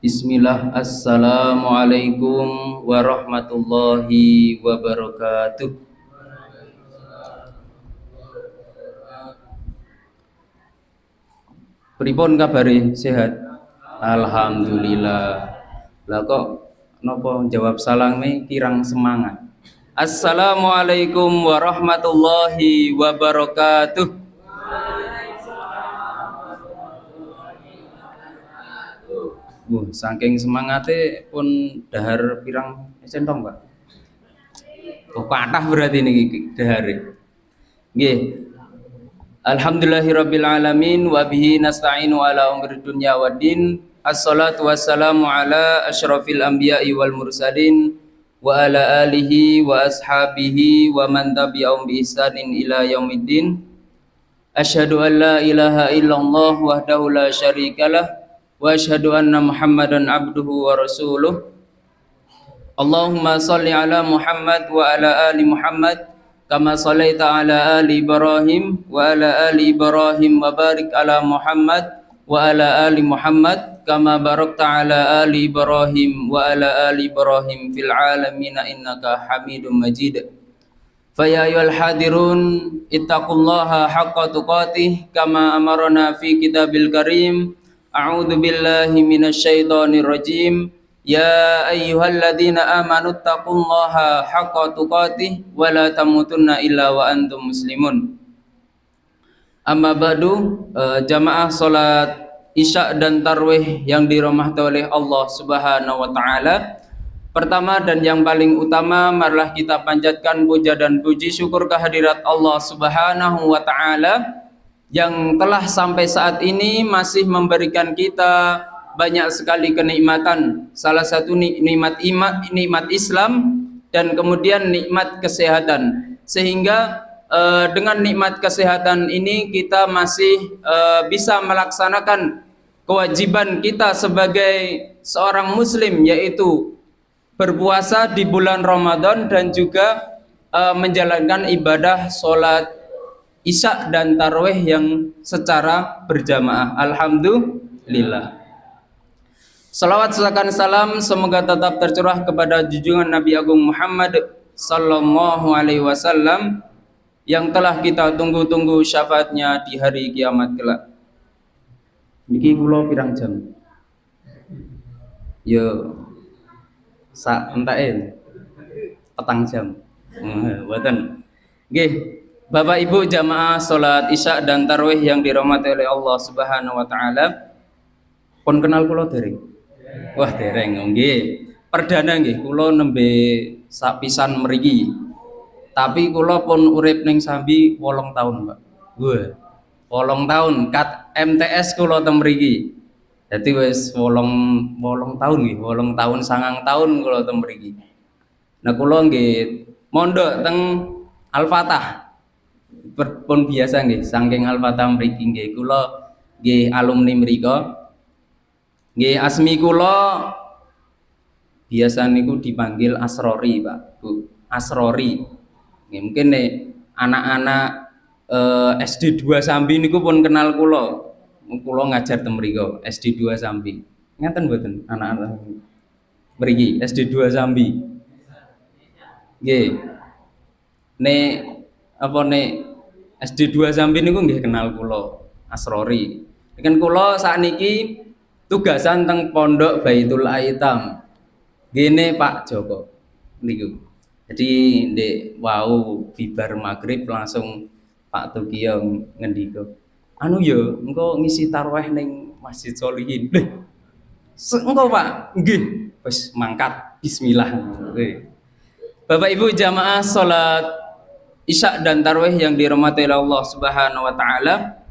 Bismillah, assalamualaikum warahmatullahi wabarakatuh. Pripun kabare, sehat? Alhamdulillah. Lah kok napa jawab salame kirang semangat? Assalamualaikum warahmatullahi wabarakatuh. Saking semangate pun dahar pirang centong, Pak. Oh, kathah berarti niki dahare. Nggih. Alhamdulillahirabbil alamin wa bihi nasta'inu ala umuri dunya waddin. Assalatu wassalamu ala asyrafil anbiya'i wal mursalin wa ala alihi wa ashabihi wa man tabi'ahum bi ihsanin ila yaumiddin. Asyhadu an la ilaha illallah wahdahu la syarikalah wa asyhadu anna Muhammadan abduhu wa rasuluh. Allahumma shalli ala Muhammad wa ala ali Muhammad kama shallaita ala ali Ibrahim wa ala ali Ibrahim wa barik ala Muhammad wa ala ali Muhammad kama barakta ala ali Ibrahim wa ala ali Ibrahim fil alamin innaka Hamidum Majid. Faya ayyuhal hadirun ittaqullaha haqqa tuqatih kama amarna fi kitabil karim. A'udzu billahi minasyaitonir rajim. Ya ayyuhalladzina amanu taqullaha haqqa tuqatih wa la tamutunna illa wa antum muslimun. Amma ba'du, jamaah salat Isya dan Tarawih yang dirahmati oleh Allah Subhanahu wa taala. Pertama dan yang paling utama, marilah kita panjatkan puja dan puji syukur kehadirat Allah Subhanahu wa taala yang telah sampai saat ini masih memberikan kita banyak sekali kenikmatan. Salah satu nikmat iman, nikmat Islam, dan kemudian nikmat kesehatan. Sehingga dengan nikmat kesehatan ini kita masih bisa melaksanakan kewajiban kita sebagai seorang muslim, yaitu berpuasa di bulan Ramadan dan juga menjalankan ibadah sholat Isya dan Tarawih yang secara berjamaah. Alhamdulillah. Salawat serta salam semoga tetap tercurah kepada junjungan Nabi Agung Muhammad sallallahu alaihi wasallam yang telah kita tunggu-tunggu syafaatnya di hari kiamat kelak. Niki kula pirang jam? Yo sak entake petang jam. Mboten. Nggih. Bapak Ibu jamaah salat Isya dan Tarawih yang dirahmati oleh Allah Subhanahu wa taala. Pun kenal kula dereng? Wah, dereng nggih. Perdana nggih kula nembe sapisan mriki. Tapi kula pun urip ning Sambi 8 tahun, Pak. Wah. 8 tahun kat MTS kula teng mriki. Dadi wis 8 tahun nggih, 8 tahun 9 tahun kula teng mriki. Nah kula nggih mondok teng Al-Fatah. Pun biasa nggih saking Al-Fatah mriki nggih kula nggih alumni mrika. Nggih asmi kula biasa niku dipanggil Asrori, Pak, Bu. Asrori. Nggih mungkin nek anak-anak SD 2 Sambi niku pun kenal kula. Kula ngajar teng mrika SD 2 Sambi. Ngaten mboten anak-anak mriki SD 2 Sambi. Nggih. Nek apa nek SD 2 Sambi niku nggih kenal kula Asrori. Kan kula sakniki tugasan teng Pondok Baitul Aitam. Gene Pak Joko niku. Jadi ndek wau bibar maghrib langsung Pak Tugio ngendika. Anu ya, engko ngisi tarawih ning Masjid Solihin. Engko Pak, nggih. Wis mangkat bismillah. Bapak Ibu jamaah salat Isya dan Tarawih yang dirahmati oleh Allah Subhanahu wa taala.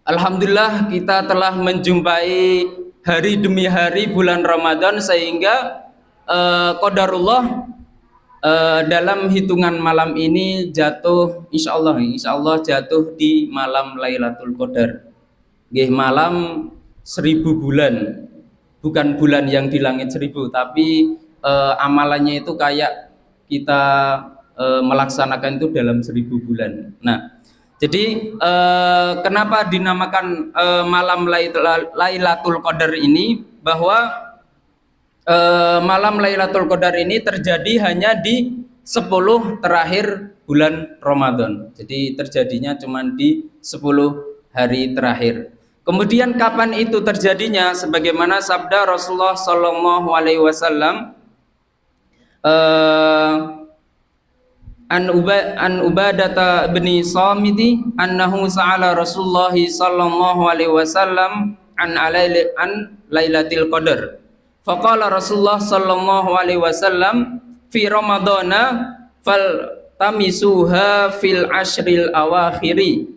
Alhamdulillah kita telah menjumpai hari demi hari bulan Ramadan sehingga qadarullah dalam hitungan malam ini jatuh insyaallah jatuh di malam Lailatul Qadar. Nggih malam 1000 bulan. Bukan bulan yang di langit 1000 tapi amalannya itu kayak kita melaksanakan itu dalam 1000 bulan. Nah, jadi kenapa dinamakan malam Lailatul Qadar ini? Bahwa malam Lailatul Qadar ini terjadi hanya di 10 terakhir bulan Ramadan. Jadi terjadinya cuma di 10 hari terakhir. Kemudian kapan itu terjadinya? Sebagaimana sabda Rasulullah Shallallahu Alaihi Wasallam, an Ubadata bin Samiti annahu sa'ala Rasulullah Shallallahu Alaihi Wasallam an Lailatul Qadar. Faqala Rasulullah sallallahu alaihi wasallam fi Ramadana fal tamisuha fil ashril awakhiri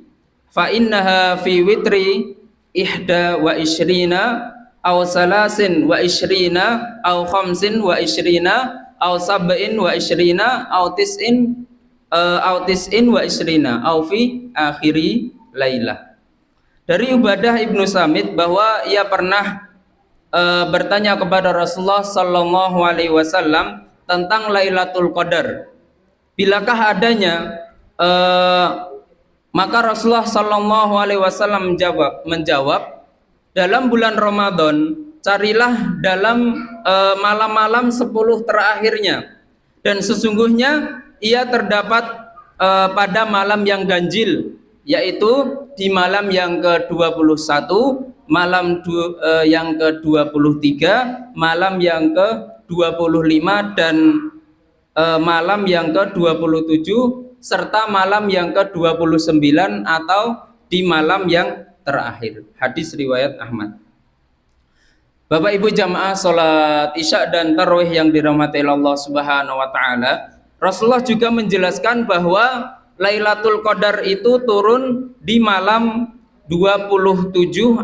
fa innaha fi witri ihda wa ishrina aw salasin wa ishrina aw khamsin wa ishrina aw sab'in wa ishrina aw tis'in wa ishrina aw fi akhiri lailah. Dari Ubadah ibnu Samit bahwa ia pernah bertanya kepada Rasulullah Sallallahu Alaihi Wasallam tentang Lailatul Qadar. Bilakah adanya? Maka Rasulullah Sallallahu Alaihi Wasallam menjawab, dalam bulan Ramadan carilah dalam malam-malam 10 terakhirnya, dan sesungguhnya ia terdapat pada malam yang ganjil, yaitu di malam yang ke-21, malam yang ke-23, malam yang ke-25, dan malam yang ke-27, serta malam yang ke-29 atau di malam yang terakhir. Hadis riwayat Ahmad. Bapak Ibu jamaah salat Isya dan tarawih yang dirahmati Allah Subhanahu wa taala, Rasulullah juga menjelaskan bahwa Lailatul Qadar itu turun di malam 27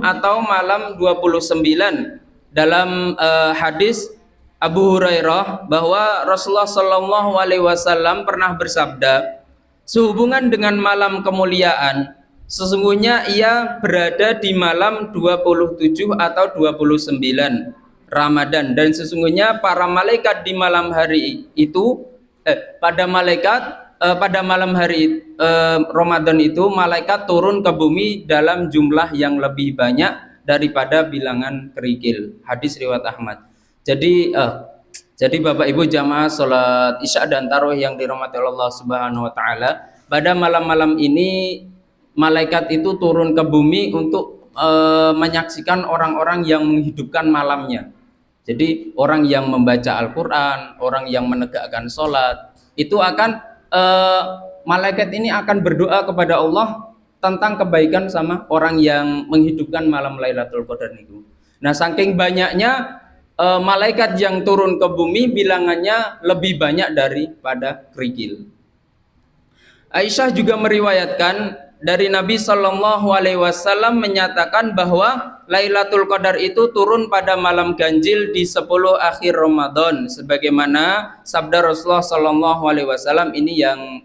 atau malam 29. Dalam hadis Abu Hurairah bahwa Rasulullah Shallallahu Alaihi Wasallam pernah bersabda, sehubungan dengan malam kemuliaan, sesungguhnya ia berada di malam 27 atau 29 Ramadan, dan sesungguhnya para malaikat di malam hari itu pada malam hari Ramadan itu malaikat turun ke bumi dalam jumlah yang lebih banyak daripada bilangan kerikil. Hadis riwayat Ahmad. Jadi Bapak Ibu jamaah salat Isya dan tarawih yang dirahmati Allah Subhanahu wa taala, pada malam-malam ini malaikat itu turun ke bumi untuk menyaksikan orang-orang yang menghidupkan malamnya. Jadi orang yang membaca Al-Qur'an, orang yang menegakkan sholat, itu akan malaikat ini akan berdoa kepada Allah tentang kebaikan sama orang yang menghidupkan malam Lailatul Qadar itu. Nah, saking banyaknya malaikat yang turun ke bumi, bilangannya lebih banyak daripada kerikil. Aisyah juga meriwayatkan dari Nabi Shallallahu Alaihi Wasallam menyatakan bahwa Lailatul Qadar itu turun pada malam ganjil di 10 akhir Ramadan, sebagaimana sabda Rasulullah Shallallahu Alaihi Wasallam ini yang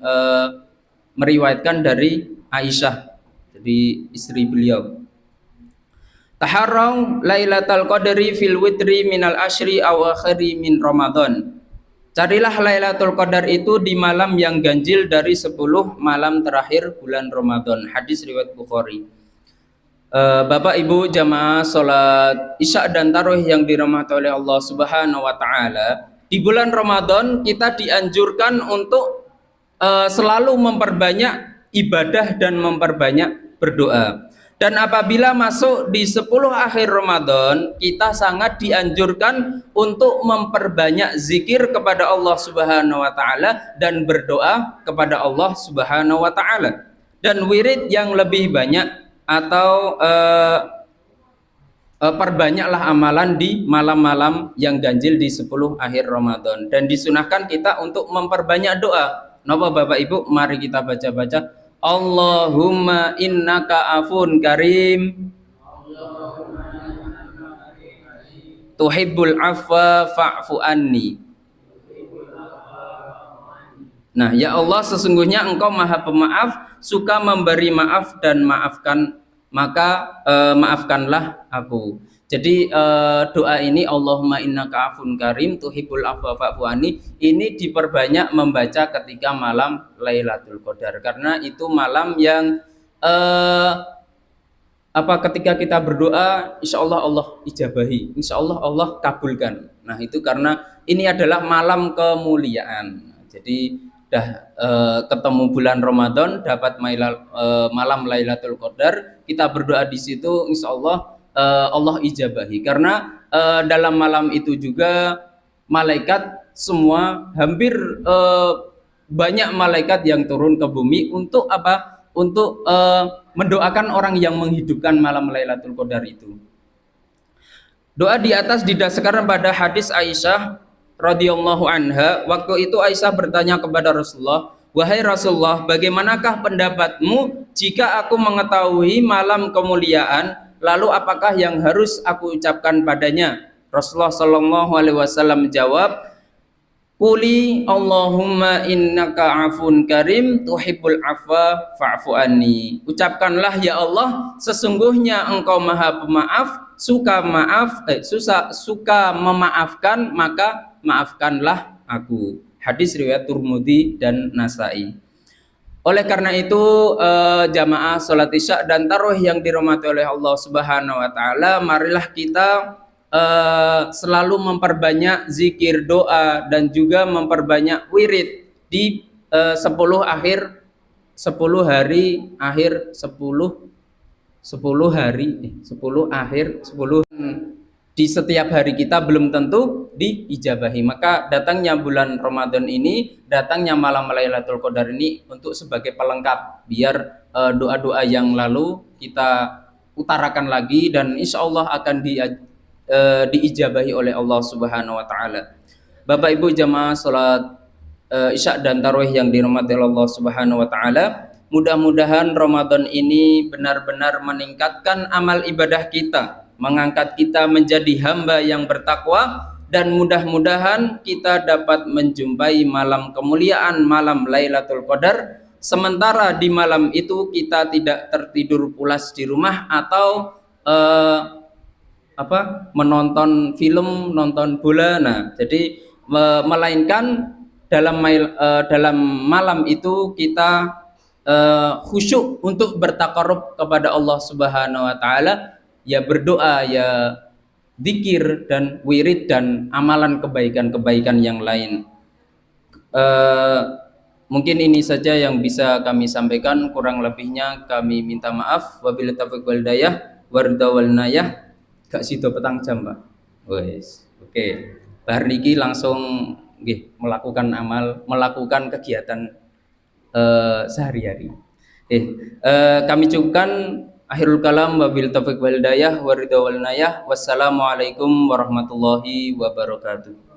meriwayatkan dari Aisyah, jadi istri beliau. Taharrau Lailatul Qadri fil witri minal ashri awakhiri min Ramadan. Carilah Lailatul Qadar itu di malam yang ganjil dari 10 malam terakhir bulan Ramadan. Hadis riwayat Bukhari. Bapak Ibu jamaah salat Isya dan tarawih yang dirahmati oleh Allah Subhanahu wa taala, di bulan Ramadan kita dianjurkan untuk selalu memperbanyak ibadah dan memperbanyak berdoa. Dan apabila masuk di 10 akhir Ramadan, kita sangat dianjurkan untuk memperbanyak zikir kepada Allah Subhanahu wa taala dan berdoa kepada Allah Subhanahu wa taala. Dan wirid yang lebih banyak atau perbanyaklah amalan di malam-malam yang ganjil di 10 akhir Ramadan, dan disunahkan kita untuk memperbanyak doa. Napa Bapak Ibu, mari kita baca-baca. Allahumma innaka afun karim tuhibbul afwa fa'fu anni. Nah, ya Allah, sesungguhnya Engkau Maha Pemaaf, suka memberi maaf dan maafkan, maka maafkanlah aku. Jadi doa ini, Allahumma innaka afun karim tuhibbul afwa fa'fu anni, ini diperbanyak membaca ketika malam Lailatul Qadar, karena itu malam yang ketika kita berdoa, insya Allah Allah ijabahi, insya Allah Allah kabulkan. Nah itu karena ini adalah malam kemuliaan. Jadi ketemu bulan Ramadan, dapat malam Lailatul Qadar, kita berdoa di situ, insya Allah Allah ijabahi. Karena dalam malam itu juga malaikat semua hampir banyak malaikat yang turun ke bumi untuk apa? Untuk mendoakan orang yang menghidupkan malam Lailatul Qadar itu. Doa di atas didasarkan pada hadis Aisyah radhiyallahu anha. Waktu itu Aisyah bertanya kepada Rasulullah, "Wahai Rasulullah, bagaimanakah pendapatmu jika aku mengetahui malam kemuliaan, lalu apakah yang harus aku ucapkan padanya?" Rasulullah Shallallahu alaihi wasallam menjawab, "Quli Allahumma innaka afun karim tuhibbul afwa fa'fu anni." Ucapkanlah, ya Allah, sesungguhnya Engkau Maha Pemaaf, suka memaafkan, maka maafkanlah aku. Hadis riwayat Tirmidzi dan Nasa'i. Oleh karena itu jamaah salat Isya dan tarawih yang dirahmati oleh Allah Subhanahu wa taala, marilah kita selalu memperbanyak zikir, doa, dan juga memperbanyak wirid di 10 hari akhir 10 di setiap hari kita belum tentu diijabahi. Maka datangnya bulan Ramadan ini, datangnya malam Lailatul Qadar ini untuk sebagai pelengkap, biar doa-doa yang lalu kita utarakan lagi dan insya Allah akan diijabahi oleh Allah Subhanahu wa taala. Bapak Ibu jamaah salat Isya dan tarawih yang dirahmati Allah Subhanahu wa taala, mudah-mudahan Ramadan ini benar-benar meningkatkan amal ibadah kita, mengangkat kita menjadi hamba yang bertakwa, dan mudah-mudahan kita dapat menjumpai malam kemuliaan, malam Lailatul Qadar. Sementara di malam itu kita tidak tertidur pulas di rumah atau menonton film, nonton bola. Nah, jadi melainkan dalam malam itu kita khusyuk untuk bertakarub kepada Allah Subhanahu wa taala, ya berdoa, ya zikir dan wirid dan amalan kebaikan-kebaikan yang lain. Mungkin ini saja yang bisa kami sampaikan, kurang lebihnya kami minta maaf. Wabillahi taufiq wal hidayah, warda wal nayah. Gak sido petang jam, Pak. Wes, oke. Bar niki langsung nggih melakukan kegiatan sehari-hari. Kami cukupkan akhirul kalam, wabil taufiq wal hidayah, waridha wal nayah. Wassalamualaikum warahmatullahi wabarakatuh.